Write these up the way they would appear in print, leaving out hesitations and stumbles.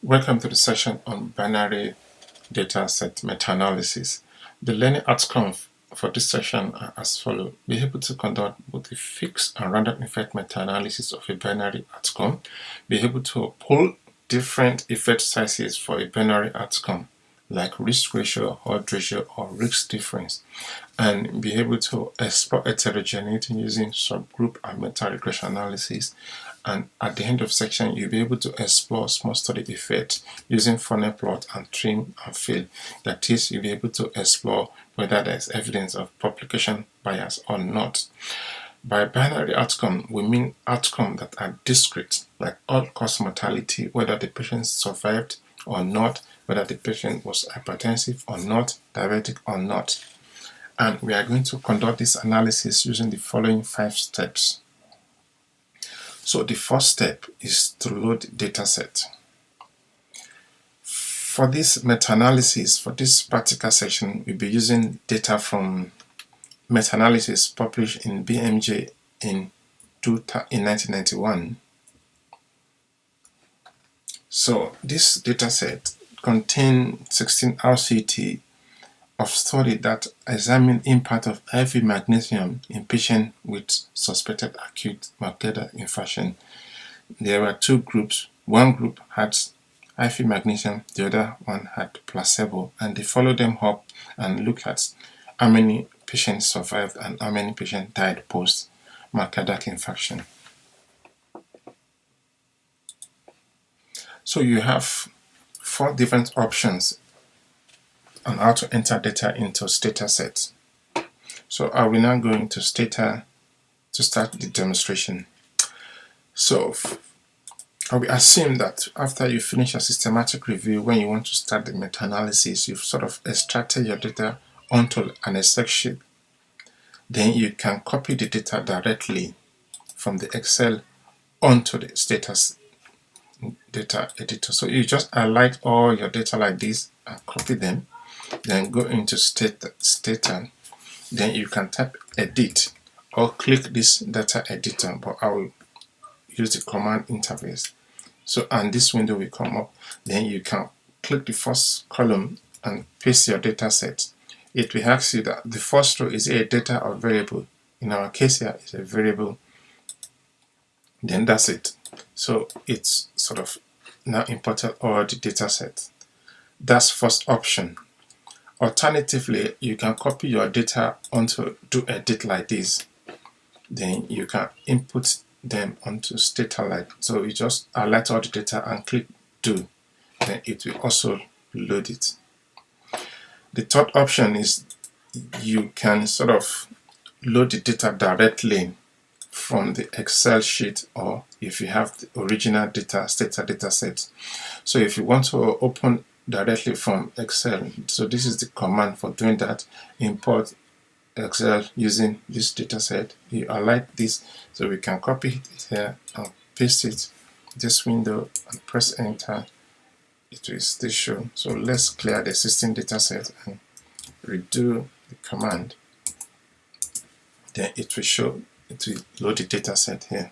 Welcome to the session on binary data set meta-analysis. The learning outcomes for this session are as follows. Be able to conduct both a fixed and random effect meta-analysis of a binary outcome. Be able to pull different effect sizes for a binary outcome, like risk ratio, odds ratio, or risk difference, and be able to explore heterogeneity using subgroup and meta-regression analysis. And at the end of section, you'll be able to explore small study effect using funnel plot and trim and fill. That is, you'll be able to explore whether there's evidence of publication bias or not. By binary outcome, we mean outcomes that are discrete, like all-cause mortality, whether the patient survived or not, whether the patient was hypertensive or not, diabetic or not. And we are going to conduct this analysis using the following 5 steps. So the first step is to load the dataset. For this meta-analysis, for this particular section, we'll be using data from meta-analysis published in BMJ in 1991. So this dataset contains 16 RCT of study that examine impact of IV magnesium in patients with suspected acute myocardial infarction. There were 2 groups. One group had IV magnesium, the other one had placebo, and they followed them up and looked at how many patients survived and how many patients died post myocardial infarction. So you have 4 different options on how to enter data into Stata set. So I will now go into Stata to start the demonstration. So I will assume that after you finish a systematic review, when you want to start the meta-analysis, you've sort of extracted your data onto an Excel sheet. Then you can copy the data directly from the Excel onto the status data editor. So you just highlight all your data like this and copy them. Then go into Stata. Then you can type edit or click this data editor, but I will use the command interface. So, and this window will come up. Then you can click the first column and paste your data set. It will ask you that the first row is a data or variable. In our case here, it's a variable. Then that's it. So it's sort of now imported all the data set. That's first option. Alternatively, you can copy your data onto do edit like this. Then you can input them onto Stata like so. You just highlight all the data and click do. Then it will also load it. The third option is you can sort of load the data directly from the Excel sheet, or if you have the original data Stata data set. So if you want to open directly from Excel, so this is the command for doing that. Import Excel using this data set. You highlight this so we can copy it here and paste it this window and press enter. It will still show. So let's clear the existing data set and redo the command. Then it will show, it will load the data set here.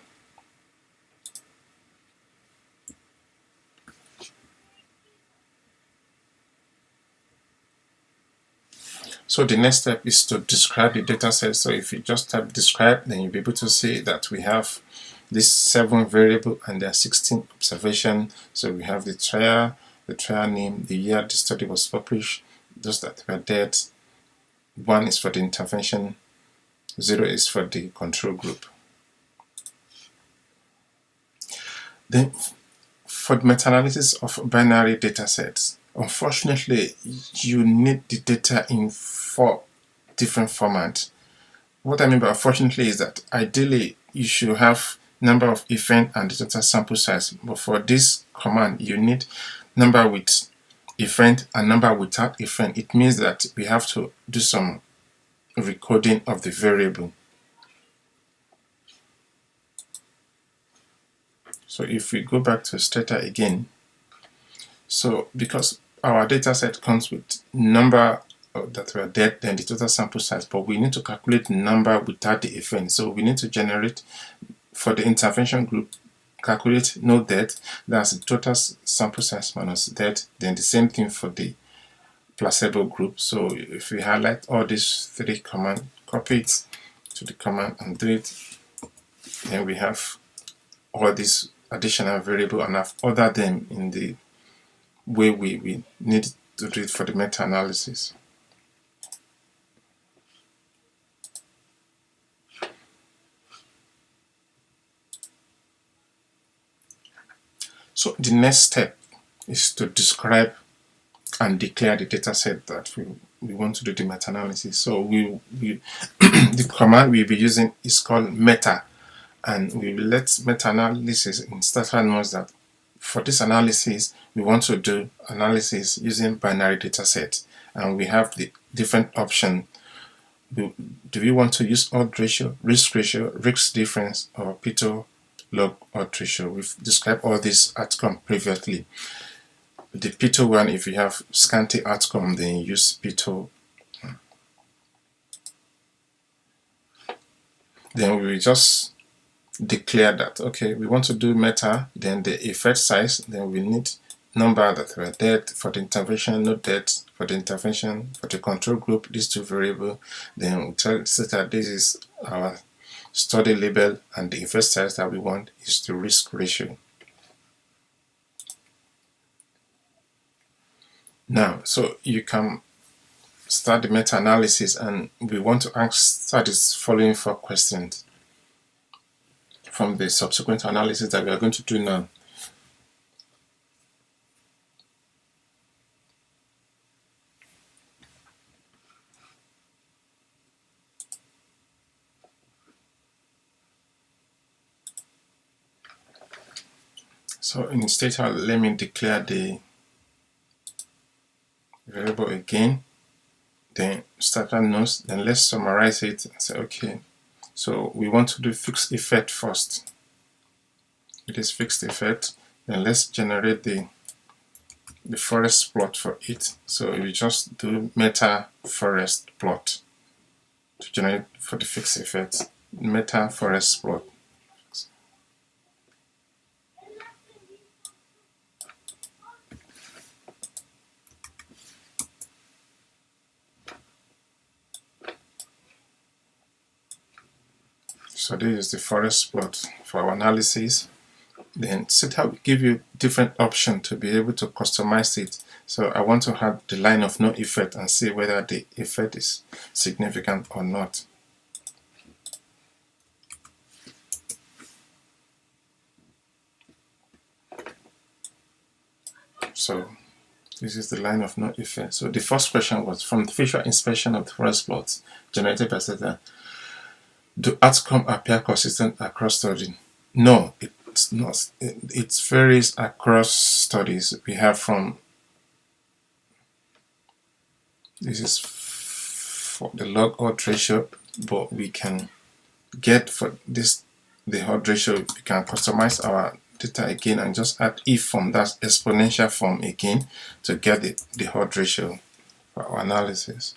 So the next step is to describe the data set. So if you just type describe, then you'll be able to see that we have this 7 variable and there are 16 observations. So we have the trial name, the year the study was published, those that were dead. 1 is for the intervention, 0 is for the control group. Then for the meta-analysis of binary data sets, unfortunately, you need the data in 4 different formats. What I mean by unfortunately is that ideally you should have number of event and the total sample size, but for this command you need number with event and number without event. It means that we have to do some recoding of the variable. So if we go back to Stata again, so because our data set comes with number that were dead, then the total sample size, but we need to calculate the number without the event. So we need to generate for the intervention group calculate no death, that's the total sample size minus death. Then the same thing for the placebo group. So if we highlight all these three commands, copy it to the command and do it, then we have all these additional variable and have ordered them in the way we need to do it for the meta-analysis. So the next step is to describe and declare the data set that we want to do the meta-analysis. So the command we'll be using is called meta, and we will let meta-analysis in starter knows that for this analysis we want to do analysis using binary data set, and we have the different option. Do we want to use odds ratio, risk difference, or Pareto log odds ratio? We've described all these outcomes previously. The Pareto one, if you have scanty outcome, then you use Pareto. Then we will just declare that, okay, we want to do meta, then the effect size, then we need number that were dead for the intervention, no death for the intervention, for the control group, these two variables. Then we tell that this is our study label, and the effect size that we want is the risk ratio. Now, so you can start the meta-analysis, and we want to start this following 4 questions from the subsequent analysis that we are going to do now. So in Stata, let me declare the variable again, then starter nodes, then let's summarize it and say, okay, so we want to do fixed effect first. It is fixed effect, then let's generate the forest plot for it. So we just do meta forest plot to generate for the fixed effect, meta forest plot. So this is the forest plot for our analysis. Then Stata will give you different options to be able to customize it. So I want to have the line of no effect and see whether the effect is significant or not. So this is the line of no effect. So the first question was, from the visual inspection of the forest plots generated by Stata, do outcomes appear consistent across studies? No, it's not. It varies across studies. We have from, this is for the log odds ratio, but we can get for this the odds ratio, we can customize our data again and just add if form, that's exponential form again, to get the odds ratio for our analysis.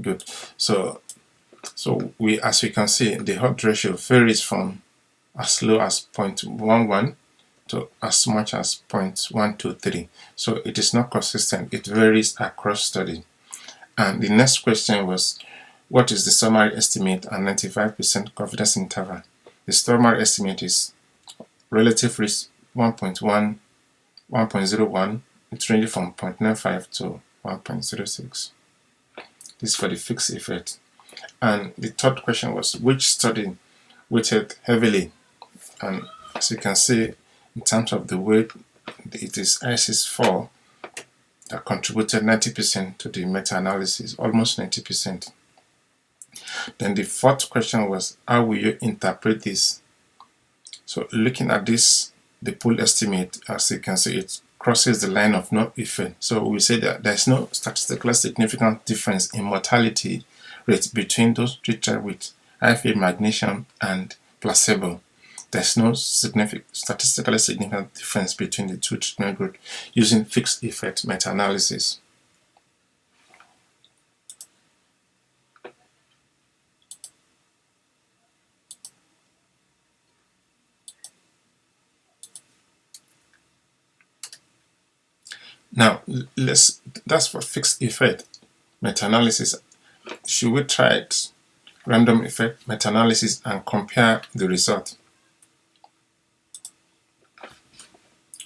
Good. So we, as we can see, the odds ratio varies from as low as 0.11 to as much as 0.123. So it is not consistent. It varies across study. And the next question was, what is the summary estimate and 95% confidence interval? The summary estimate is relative risk 1.1, 1.01. It ranges from 0.95 to 1.06. This is for the fixed effect. And the third question was, which study weighted heavily? And as you can see, in terms of the weight, it is ISIS-4 that contributed 90% to the meta-analysis, almost 90%. Then the fourth question was, how will you interpret this? So looking at this, the pool estimate, as you can see, it crosses the line of no effect. So we say that there's no statistically significant difference in mortality rate between those treated with IV magnesium and placebo. There's no statistically significant difference between the two treatment groups using fixed effect meta-analysis. Now, that's for fixed effect meta-analysis. Should we try it? Random effect meta-analysis and compare the result.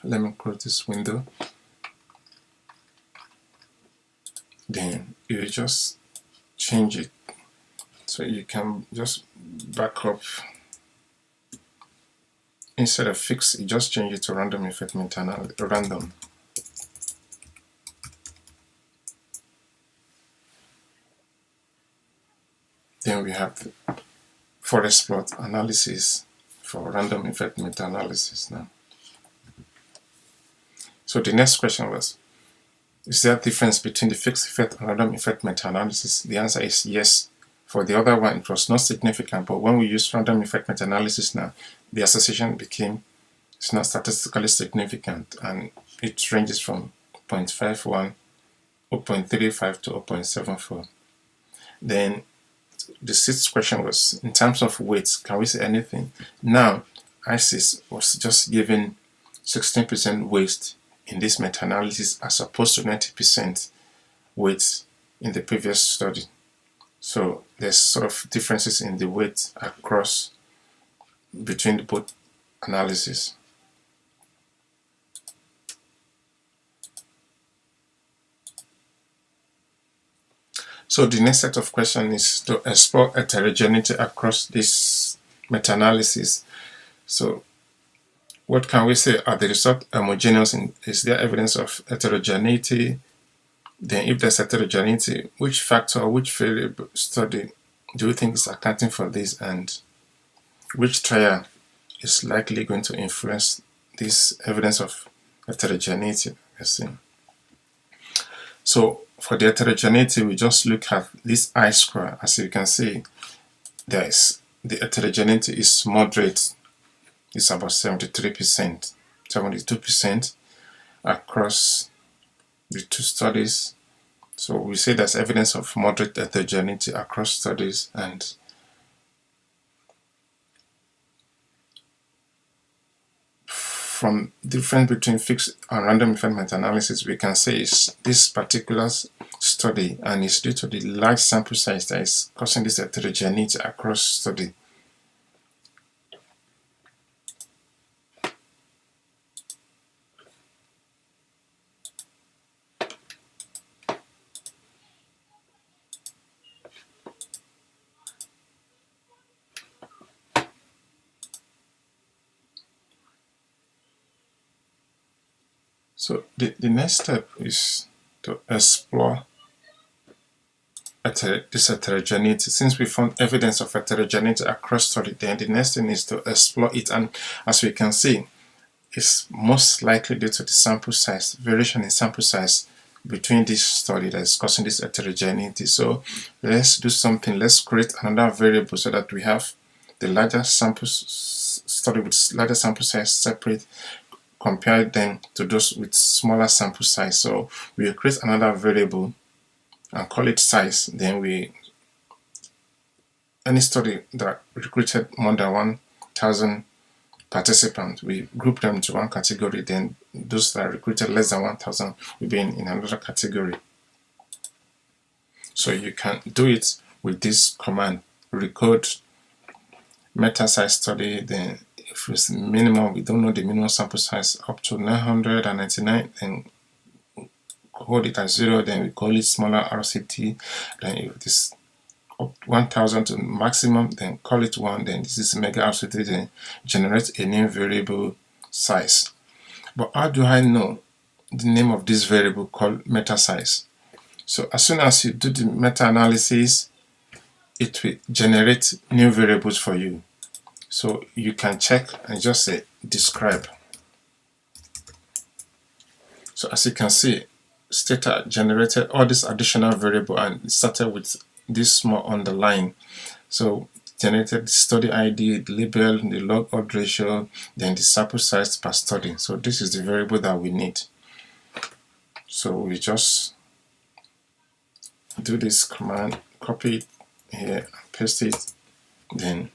Let me close this window. Then you just change it. So you can just back up. Instead of fixed, you just change it to random effect meta-analysis. Random. Then we have forest plot analysis for random effect meta-analysis now. So the next question was, is there a difference between the fixed effect and random effect meta-analysis? The answer is yes. For the other one, it was not significant, but when we use random effect meta-analysis now, the association it's not statistically significant, and it ranges from 0.51, 0.35 to 0.74. Then the sixth question was, in terms of weights, can we say anything? Now, ISIS was just given 16% weight in this meta-analysis as opposed to 90% weight in the previous study. So there's sort of differences in the weight across between both analyses. So the next set of questions is to explore heterogeneity across this meta-analysis. So what can we say? Are the results homogeneous? Is there evidence of heterogeneity? Then if there's heterogeneity, which factor or which variable study do you think is accounting for this, and which trial is likely going to influence this evidence of heterogeneity? So for the heterogeneity, we just look at this I-square. As you can see, the heterogeneity is moderate. It's about 73%, 72% across the two studies. So we say there's evidence of moderate heterogeneity across studies, and from difference between fixed and random effect meta-analysis, we can say is this particular study, and it's due to the large sample size that is causing this heterogeneity across study. So the next step is to explore this heterogeneity. Since we found evidence of heterogeneity across study, then the next thing is to explore it. And as we can see, it's most likely due to the sample size, variation in sample size between this study that is causing this heterogeneity. So let's do something. Let's create another variable so that we have the larger sample study with larger sample size separate, compare them to those with smaller sample size. So we create another variable and call it size. Then any study that recruited more than 1,000 participants, we group them to one category. Then those that recruited less than 1,000 will be in another category. So you can do it with this command: recode meta size study. Then if it's minimum, we don't know the minimum sample size, up to 999, and hold it at 0, then we call it smaller RCT. Then if it is up 1,000 to maximum, then call it 1, then this is mega RCT, then generate a new variable size. But how do I know the name of this variable called meta size? So as soon as you do the meta-analysis, it will generate new variables for you. So you can check and just say describe. So as you can see, Stata generated all this additional variable, and it started with this small underline. So generated the study ID, the label, the log odd ratio, then the sample size per study. So this is the variable that we need. So we just do this command, copy it here, paste it, then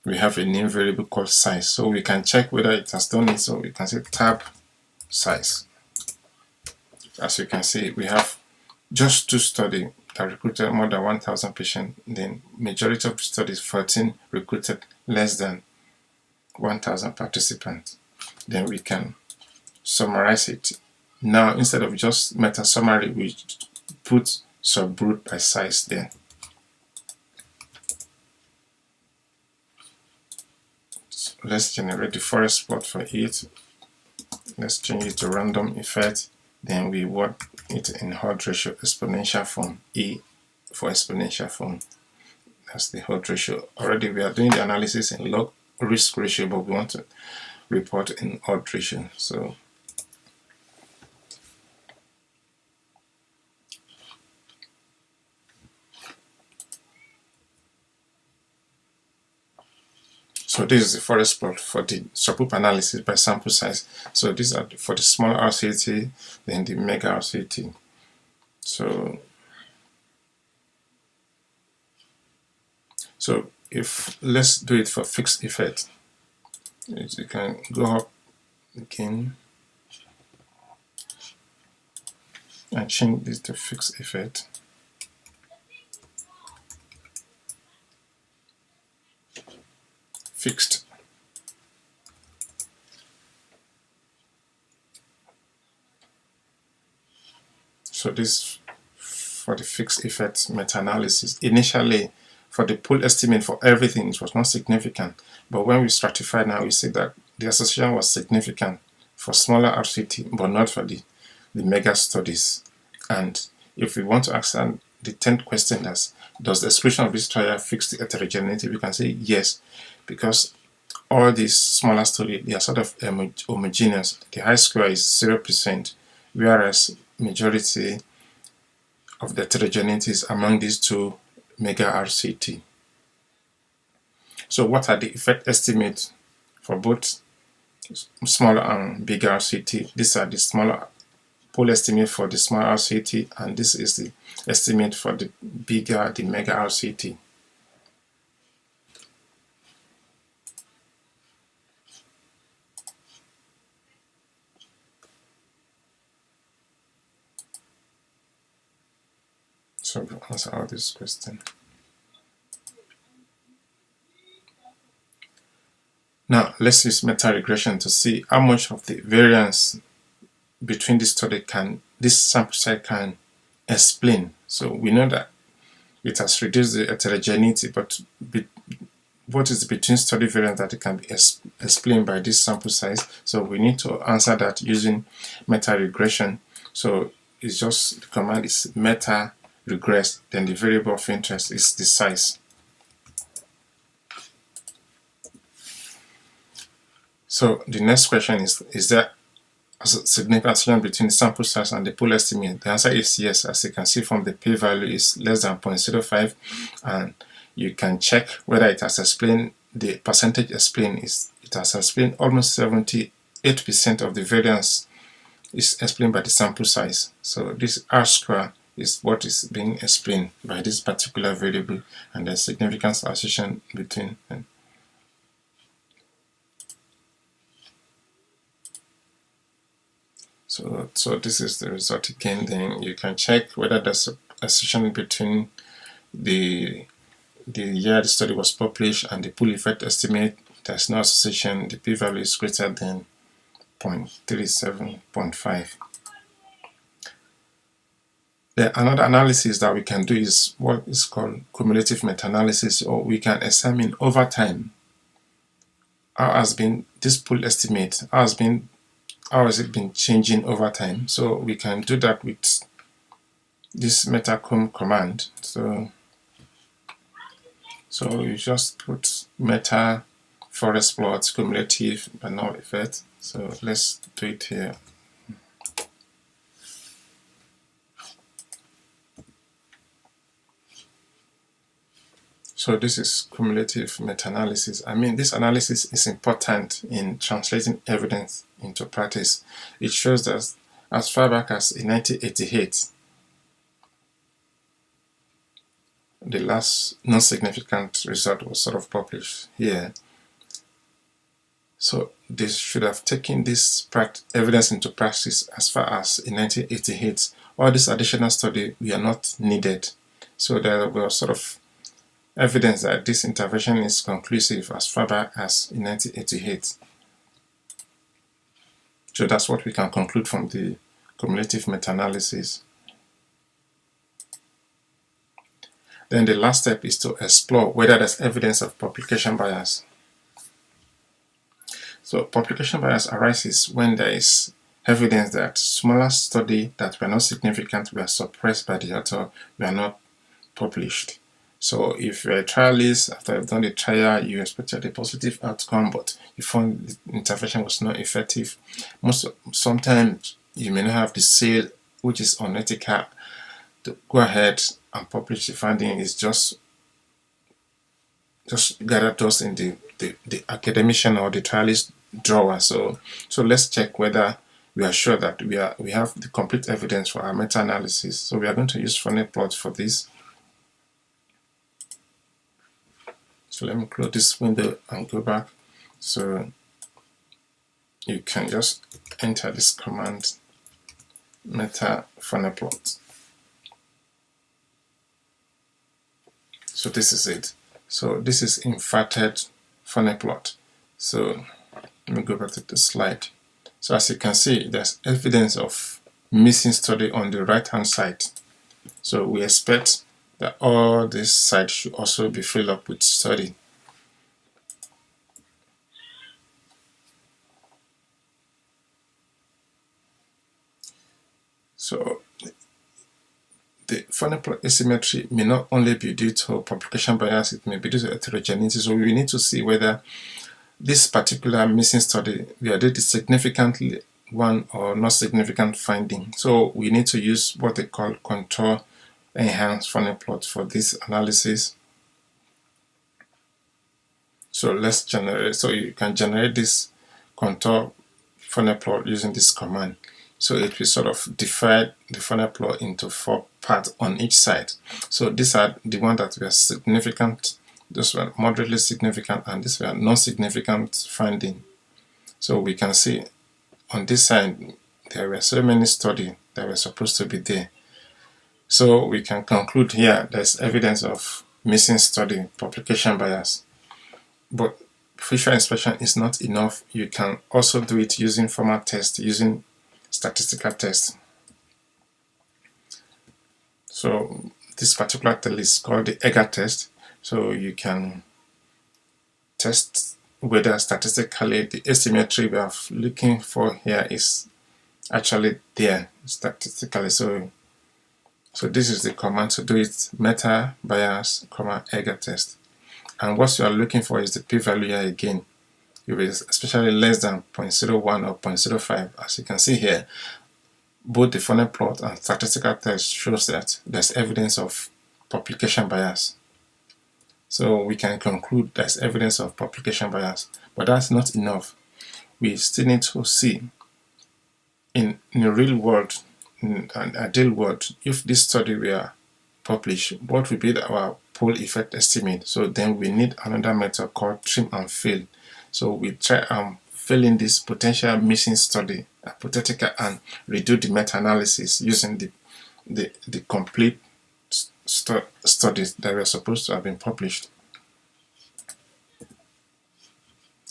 we have a new variable called size. So we can check whether it has done it. So we can say tab size. As you can see, we have just 2 studies that recruited more than 1,000 patients. Then majority of studies, 14 recruited less than 1,000 participants. Then we can summarize it. Now, instead of just meta summary, we put subgroup by size there. So let's generate the forest plot for it. Let's change it to random effect. Then we work it in odds ratio exponential form, E for exponential form. That's the odds ratio. Already we are doing the analysis in log risk ratio, but we want to report in odds ratio. So this is the forest plot for the subgroup analysis by sample size. So these are for the small RCT, then the mega RCT. So if let's do it for fixed effect. You can go up again and change this to fixed effect. Fixed. So this for the fixed effect meta-analysis. Initially, for the pool estimate for everything, it was not significant. But when we stratify now, we see that the association was significant for smaller RCT, but not for the mega studies. And if we want to ask the 10th question, does the exclusion of this trial fix the heterogeneity? We can say yes, because all these smaller studies, they are sort of homogeneous. The chi-square is 0%, whereas majority of the heterogeneity is among these 2 mega RCT. So what are the effect estimates for both smaller and bigger RCT? These are the smaller pool estimate for the small RCT, and this is the estimate for the mega RCT. So we'll answer all these questions. Now let's use meta regression to see how much of the variance between this study this sample size can explain. So we know that it has reduced the heterogeneity, but what is between study variance that it can be explained by this sample size? So we need to answer that using meta regression. So it's just the command is meta regress, then the variable of interest is the size. So the next question is there a significant association between the sample size and the pool estimate? The answer is yes. As you can see from the p-value is less than 0.05, and you can check whether it has explained, the percentage explained is, it has explained almost 78% of the variance is explained by the sample size. So this R square is what is being explained by this particular variable, and the significance association between them. So this is the result again. Then you can check whether there's a association between the year the study was published and the pool effect estimate. There's no association. The p-value is greater than 0.37.5. Another analysis that we can do is what is called cumulative meta-analysis, or we can examine over time how has been this pool estimate, how has it been changing over time. So we can do that with this metacum command. So you just put meta forest plot cumulative but not effect. So let's do it here. So this is cumulative meta-analysis. I mean, this analysis is important in translating evidence into practice. It shows that as far back as in 1988, the last non-significant result was sort of published here. So they should have taken this evidence into practice as far as in 1988. All this additional study were not needed. So there were sort of evidence that this intervention is conclusive as far back as in 1988. So that's what we can conclude from the cumulative meta-analysis. Then the last step is to explore whether there's evidence of publication bias. So publication bias arises when there is evidence that smaller studies that were not significant were suppressed by the author, were not published. So if you're a trialist, after you've done the trial, you expected a positive outcome, but you found the intervention was not effective. Sometimes you may not have the sale, which is unethical, to go ahead and publish the finding. Is just gather those in the academician or the trialist drawer. So let's check whether we are sure that we have the complete evidence for our meta-analysis. So we are going to use funnel plot for this. So let me close this window and go back. So you can just enter this command, meta funnel plot. So this is it. So this is inverted funnel plot. So let me go back to the slide. So as you can see, there's evidence of missing study on the right hand side. So we expect that all this side should also be filled up with study. So the funnel plot asymmetry may not only be due to publication bias, it may be due to heterogeneity. So we need to see whether this particular missing study, whether it is significantly one or not significant finding. So we need to use what they call contour enhanced funnel plot for this analysis. So let's generate, so you can generate this contour funnel plot using this command. So it will sort of divide the funnel plot into 4 parts on each side. So these are the ones that were significant, those were moderately significant, and these were non-significant finding. So we can see on this side there were so many studies that were supposed to be there. So we can conclude here there's evidence of missing study, publication bias. But visual inspection is not enough. You can also do it using formal tests, using statistical tests. So this particular test is called the Egger test. So you can test whether statistically the asymmetry we are looking for here is actually there statistically. So this is the command to do it: meta bias, Egger test. And what you are looking for is the p-value here again. If it is especially less than 0.01 or 0.05, as you can see here, both the funnel plot and statistical test shows that there's evidence of publication bias. So we can conclude there's evidence of publication bias, but that's not enough. We still need to see in the real world, in an ideal world, if this study were published, what would be our pool effect estimate? So then we need another method called trim and fill. So we try and fill in this potential missing study, hypothetical, and redo the meta-analysis using the complete studies that were supposed to have been published.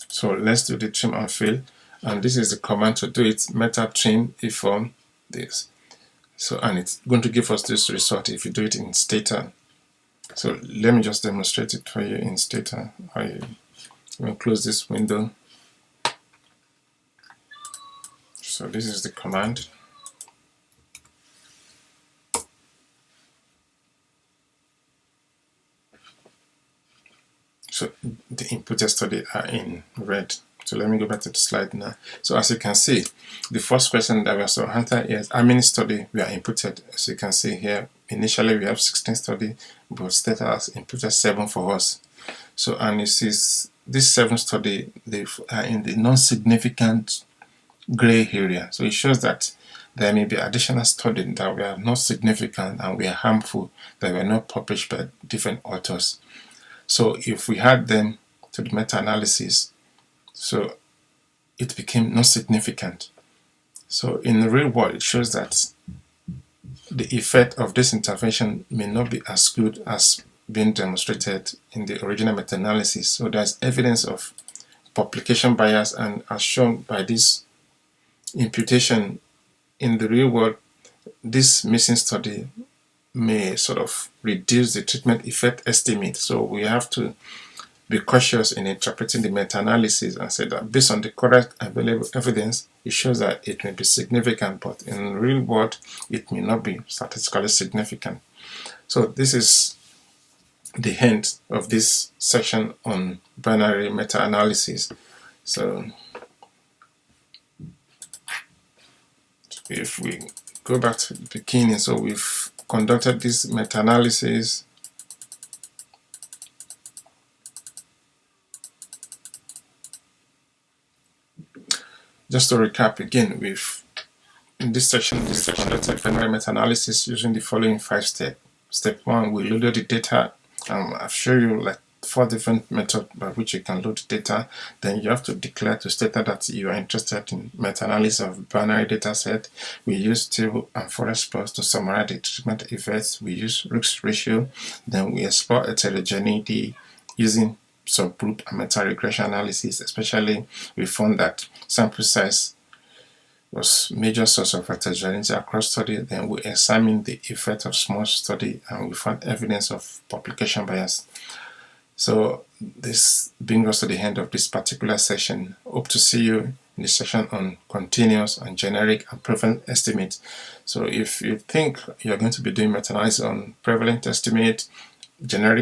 So let's do the trim and fill, and this is the command to do it: meta trim inform this. So, and it's going to give us this result if you do it in Stata. So let me just demonstrate it for you in Stata. I will close this window. So this is the command. So the inputted study are in red. So let me go back to the slide now. So as you can see, the first question that we are to answer is how many studies we are inputted. As you can see here, initially we have 16 studies, but Stata has inputted 7 for us. So, and you see these 7 studies, they are in the non-significant gray area. So it shows that there may be additional studies that were not significant and were harmful, that were not published by different authors. So if we add them to the meta-analysis, so it became not significant. So in the real world, it shows that the effect of this intervention may not be as good as being demonstrated in the original meta-analysis. So there's evidence of publication bias, and as shown by this imputation in the real world, this missing study may sort of reduce the treatment effect estimate. So we have to be cautious in interpreting the meta-analysis and say that based on the correct available evidence, it shows that it may be significant, but in the real world, it may not be statistically significant. So this is the end of this section on binary meta-analysis. So if we go back to the beginning, so we've conducted this meta-analysis. Just to recap again, in this section we've conducted binary meta-analysis using the following 5 steps. Step 1, we loaded the data. I've shown you like 4 different methods by which you can load the data. Then you have to declare to Stata that you are interested in meta-analysis of binary data set. We use table and forest plots to summarize the treatment effects. We use Rooks ratio. Then we explore heterogeneity using subgroup and meta-regression analysis. Especially, we found that sample size was major source of heterogeneity across study. Then we examined the effect of small study, and we found evidence of publication bias. So this brings us to the end of this particular session. Hope to see you in the section on continuous and generic and prevalent estimates. So if you think you're going to be doing meta-analysis on prevalent estimate, generic